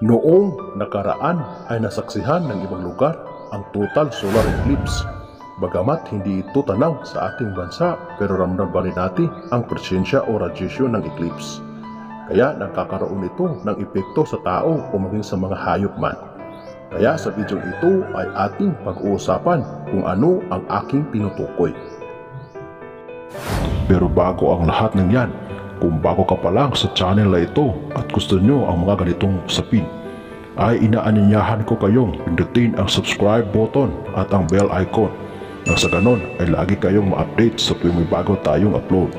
Noong nakaraan ay nasaksihan ng ibang lugar ang total solar eclipse. Bagamat hindi ito tanaw sa ating bansa, pero ramdam pa rin natin ang presensya o radiation ng eclipse. Kaya nagkakaroon ito ng epekto sa tao o maging sa mga hayop man. Kaya sa video ito ay ating pag-uusapan kung ano ang aking tinutukoy. Pero bago ang lahat ng yan, kung bago ka pa lang sa channel na ito at gusto nyo ang mga ganitong usapin, ay inaanyayahan ko kayong pindutin ang subscribe button at ang bell icon nang sa ganon ay lagi kayong ma-update sa tuwing may bago tayong upload.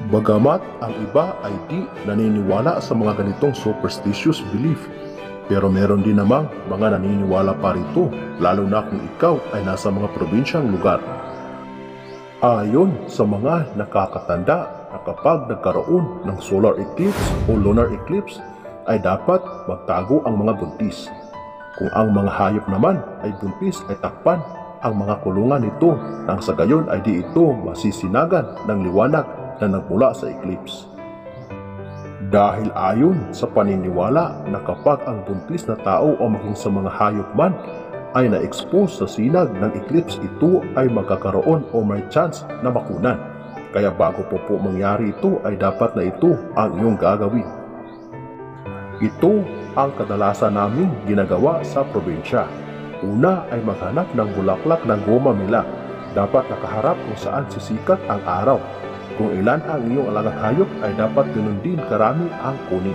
Bagamat ang iba ay di naniniwala sa mga ganitong superstitious belief, pero meron din namang mga naniniwala pa rito, lalo na kung ikaw ay nasa mga probinsyang lugar. Ayon sa mga nakakatanda na kapag nagkaroon ng solar eclipse o lunar eclipse ay dapat magtago ang mga buntis. Kung ang mga hayop naman ay buntis ay takpan ang mga kulungan nito nang sa gayon ay di ito masisinagan ng liwanag na nagmula sa eclipse. Dahil ayon sa paniniwala na kapag ang buntis na tao o maging sa mga hayop man ay na-expose sa sinag ng eclipse, ito ay magkakaroon o may chance na makunan. Kaya bago po mangyari ito ay dapat na ito ang iyong gagawin. Ito ang kadalasan naming ginagawa sa probinsya. Una ay maghanap ng bulaklak ng goma mila. Dapat nakaharap kung saan sisikat ang araw. Kung ilan ang iyong alagang hayop ay dapat ganun din karami ang kunin.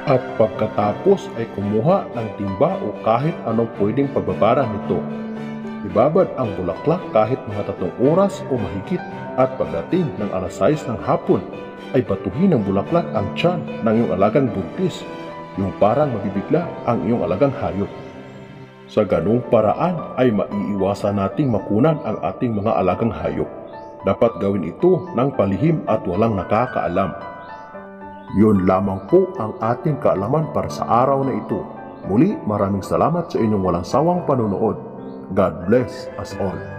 At pagkatapos ay kumuha ng timba o kahit anong pwedeng pagbabara nito. Ibabad ang bulaklak kahit mga 3 oras o mahigit, at pagdating ng alas 6 ng hapon ay batuhin ng bulaklak ang tiyan ng iyong alagang buntis, yung parang mabibigla ang iyong alagang hayop. Sa ganung paraan ay maiiwasan nating makunan ang ating mga alagang hayop. Dapat gawin ito ng palihim at walang nakakaalam. Yun lamang po ang ating kaalaman para sa araw na ito. Muli, maraming salamat sa inyong walang sawang panonood. God bless us all.